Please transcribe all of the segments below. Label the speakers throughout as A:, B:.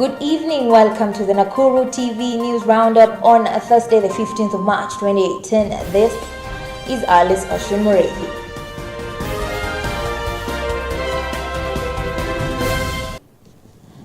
A: Good evening, welcome to the Nakuru TV News Roundup on Thursday the 15th of March 2018. This is Alice Ashimureki.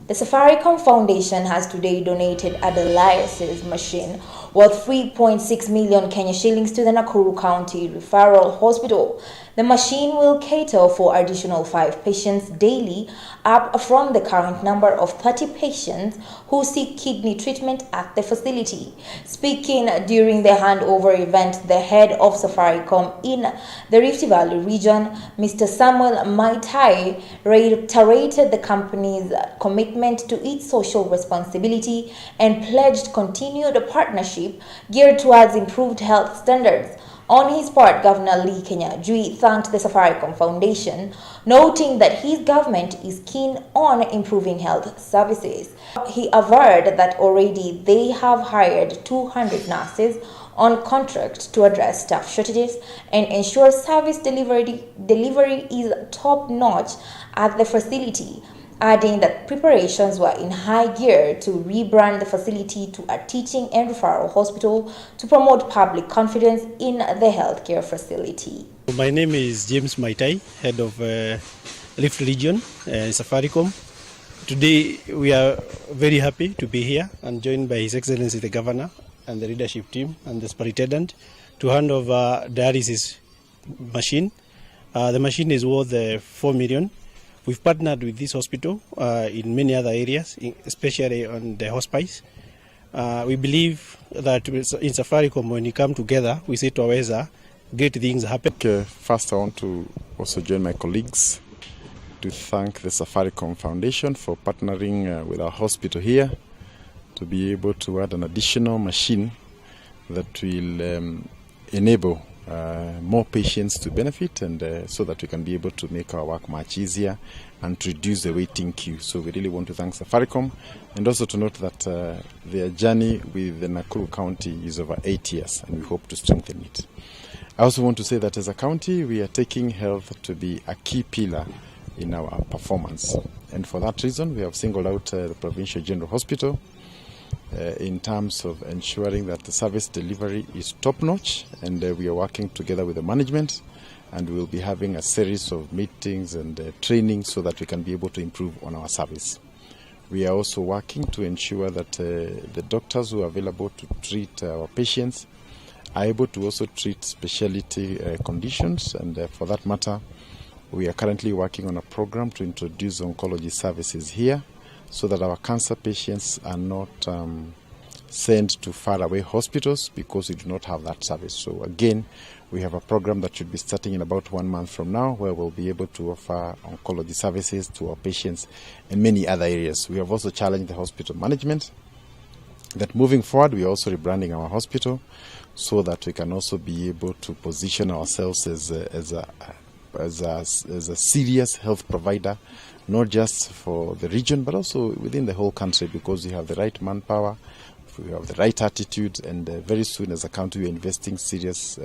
A: The Safaricom Foundation has today donated a dialysis machine worth 3.6 million Kenya shillings to the Nakuru County Referral Hospital. The machine will cater for additional 5 patients daily, up from the current number of 30 patients who seek kidney treatment at the facility. Speaking during the handover event, the head of Safaricom in the Rift Valley region, Mr. Samuel Maitai, reiterated the company's commitment to its social responsibility and pledged continued partnership geared towards improved health standards. On his part, Governor Lee Kenyajui thanked the Safaricom Foundation, noting that his government is keen on improving health services. He averred that already they have hired 200 nurses on contract to address staff shortages and ensure service delivery is top-notch at the facility, adding that preparations were in high gear to rebrand the facility to a teaching and referral hospital to promote public confidence in the healthcare facility.
B: My name is James Maitai, head of Rift Region, Safaricom. Today we are very happy to be here and joined by His Excellency the Governor and the leadership team and the Superintendent to hand over dialysis machine. The machine is worth 4 million. We've partnered with this hospital in many other areas, especially on the hospice. We believe that in Safaricom, when we come together, we say to great things happen.
C: First, I want to also join my colleagues to thank the Safaricom Foundation for partnering with our hospital here to be able to add an additional machine that will enable more patients to benefit, and so that we can be able to make our work much easier and to reduce the waiting queue. So we really want to thank Safaricom, and also to note that their journey with the Nakuru County is over 8 years, and we hope to strengthen it. I also want to say that as a county, we are taking health to be a key pillar in our performance, and for that reason we have singled out the Provincial General Hospital in terms of ensuring that the service delivery is top-notch, and we are working together with the management, and we will be having a series of meetings and training so that we can be able to improve on our service. We are also working to ensure that the doctors who are available to treat our patients are able to also treat specialty conditions, and for that matter, we are currently working on a program to introduce oncology services here, so that our cancer patients are not sent to faraway hospitals because we do not have that service. So again, we have a program that should be starting in about 1 month from now, where we'll be able to offer oncology services to our patients in many other areas. We have also challenged the hospital management that moving forward, we are also rebranding our hospital so that we can also be able to position ourselves as a serious health provider, not just for the region, but also within the whole country, because we have the right manpower, we have the right attitude, and very soon as a country we are investing serious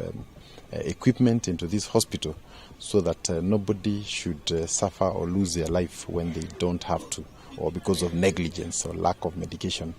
C: equipment into this hospital so that nobody should suffer or lose their life when they don't have to, or because of negligence or lack of medication.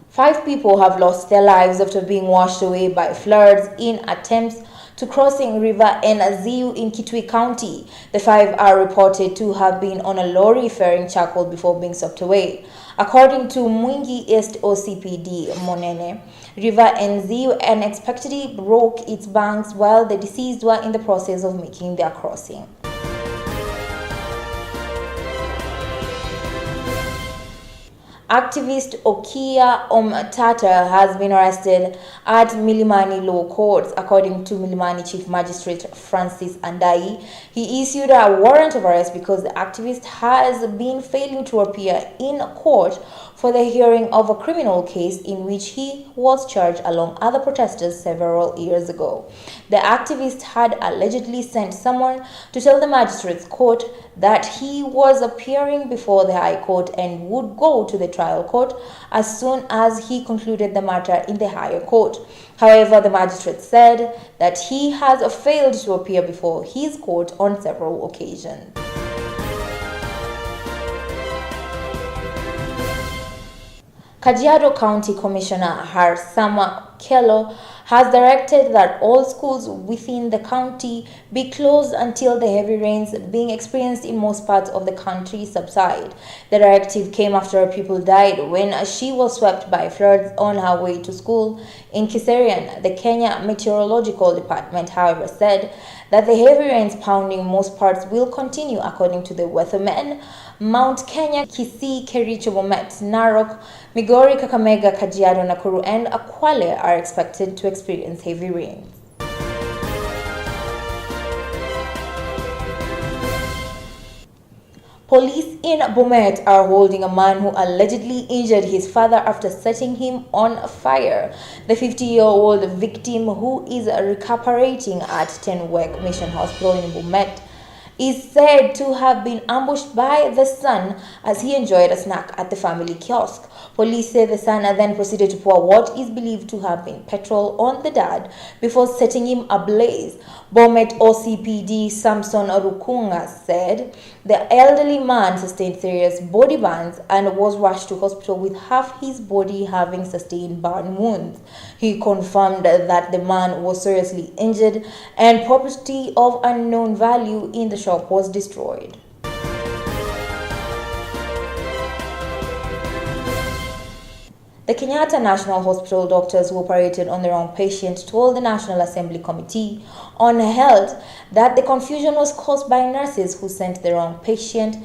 A: Five people have lost their lives after being washed away by floods in attempts to crossing River Nziu in Kitui County. The 5 are reported to have been on a lorry ferrying charcoal before being swept away. According to Mwingi East OCPD Monene, River Nziu unexpectedly broke its banks while the deceased were in the process of making their crossing. Activist Okia Omtata has been arrested at Milimani Law Courts. According to Milimani Chief Magistrate Francis Andai, he issued a warrant of arrest because the activist has been failing to appear in court for the hearing of a criminal case in which he was charged along other protesters several years ago. The activist had allegedly sent someone to tell the magistrate's court that he was appearing before the High Court and would go to the trial court as soon as he concluded the matter in the higher court. However, the magistrate said that he has failed to appear before his court on several occasions. Kajiado County Commissioner Harsama Kello has directed that all schools within the county be closed until the heavy rains being experienced in most parts of the country subside. The directive came after a pupil died when she was swept by floods on her way to school in Kiserian. The Kenya Meteorological Department, however, said that the heavy rains pounding most parts will continue according to the weathermen. Mount Kenya, Kisii, Kericho, Bomet, Narok, Migori, Kakamega, Kajiado, Nakuru, and Akwale are expected to experience heavy rains. Police in Bomet are holding a man who allegedly injured his father after setting him on fire. The 50-year-old victim, who is recuperating at Tenwek Mission Hospital in Bomet, is said to have been ambushed by the son as he enjoyed a snack at the family kiosk. Police say the son then proceeded to pour what is believed to have been petrol on the dad before setting him ablaze. Bomet OCPD Samson Rukunga said the elderly man sustained serious body burns and was rushed to hospital with half his body having sustained burn wounds. He confirmed that the man was seriously injured and property of unknown value in the shop was destroyed. The Kenyatta National Hospital doctors who operated on the wrong patient told the National Assembly Committee on Health that the confusion was caused by nurses who sent the wrong patient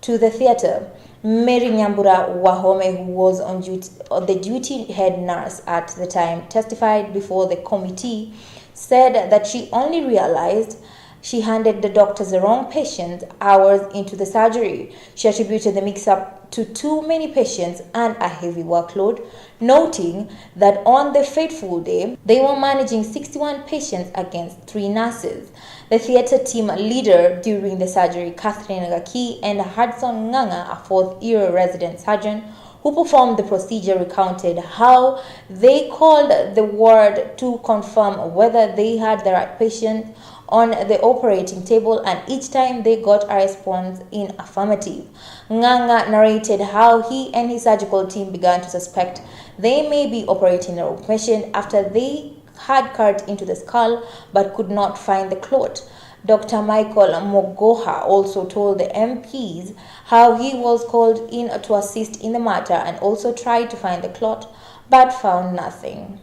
A: to the theater. Mary Nyambura Wahome, who was on duty, the duty head nurse at the time, testified before the committee, said that she only realized she handed the doctors the wrong patient hours into the surgery. She attributed the mix-up to too many patients and a heavy workload, noting that on the fateful day, they were managing 61 patients against 3 nurses. The theatre team leader during the surgery, Catherine Gaki, and Hudson Nganga, a fourth-year resident surgeon who performed the procedure, recounted how they called the ward to confirm whether they had the right patient on the operating table, and each time they got a response in affirmative. Nganga narrated how he and his surgical team began to suspect they may be operating the wrong patient after they had cut into the skull but could not find the clot. Dr. Michael Mogoha also told the MPs how he was called in to assist in the matter and also tried to find the clot but found nothing.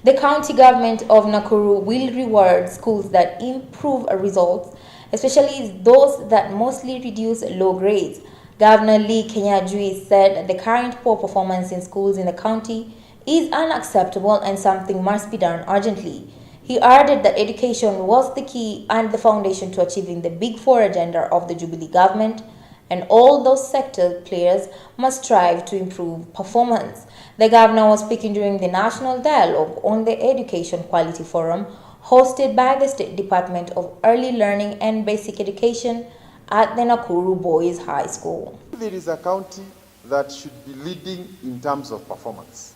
A: The county government of Nakuru will reward schools that improve results, especially those that mostly reduce low grades. Governor Lee Kenyajui said the current poor performance in schools in the county is unacceptable and something must be done urgently. He added that education was the key and the foundation to achieving the Big Four agenda of the Jubilee government, and all those sector players must strive to improve performance. The governor was speaking during the National Dialogue on the Education Quality Forum hosted by the State Department of Early Learning and Basic Education at the Nakuru Boys High School.
D: There is a county that should be leading in terms of performance.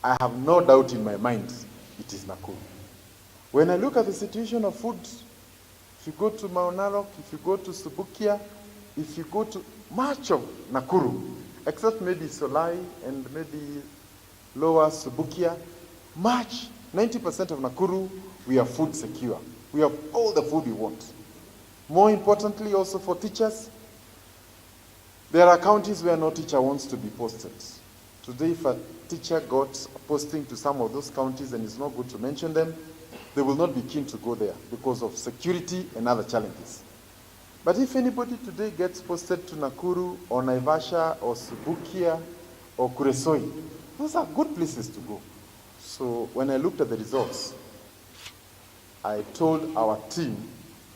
D: I have no doubt in my mind it is Nakuru. When I look at the situation of food, if you go to Mount Narok, if you go to Subukia, if you go to much of Nakuru, except maybe Solai and maybe lower Subukia, much, 90% of Nakuru, we are food secure. We have all the food we want. More importantly, also for teachers, there are counties where no teacher wants to be posted. Today, if a teacher got a posting to some of those counties, and it's not good to mention them, they will not be keen to go there because of security and other challenges. But if anybody today gets posted to Nakuru or Naivasha or Subukia or Kuresoi, those are good places to go. So when I looked at the results, I told our team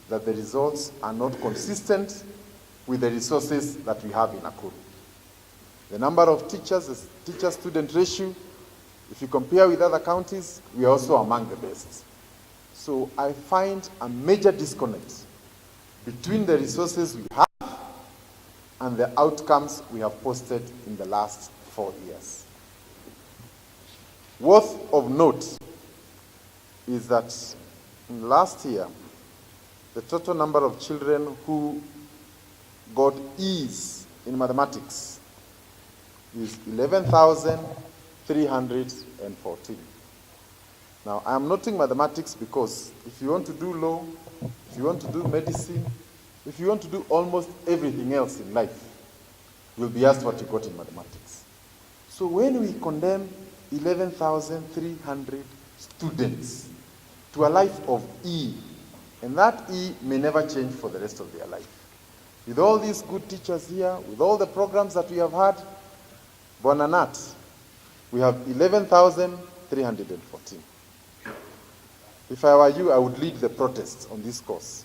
D: that the results are not consistent with the resources that we have in Nakuru. The number of teachers, the teacher-student ratio, if you compare with other counties, we are also among the best. So I find a major disconnect between the resources we have and the outcomes we have posted in the last 4 years. Worth of note is that in last year, the total number of children who got E's in mathematics is 11,314. Now, I am noting mathematics because if you want to do law, if you want to do medicine, if you want to do almost everything else in life, you'll be asked what you got in mathematics. So when we condemn 11,300 students to a life of E, and that E may never change for the rest of their life. With all these good teachers here, with all the programs that we have had, Bonanat, we have 11,314. If I were you, I would lead the protests on this course.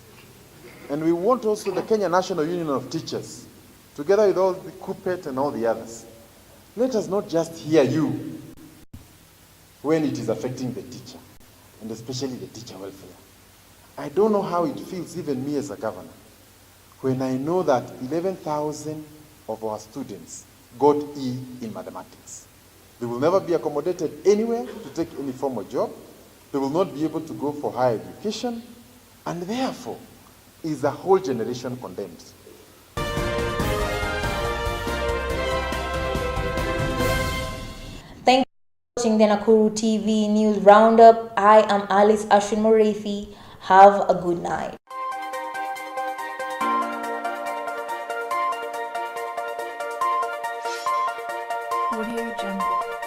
D: And we want also the Kenya National Union of Teachers, together with all the KUPPET and all the others. Let us not just hear you when it is affecting the teacher, and especially the teacher welfare. I don't know how it feels, even me as a governor, when I know that 11,000 of our students got E in mathematics. They will never be accommodated anywhere to take any formal job. They will not be able to go for higher education, and therefore is a whole generation condemned.
A: Thank you for watching the Nakuru TV News Roundup. I am Alice Ashwin Morethi. Have a good night.
E: Audio Jungle.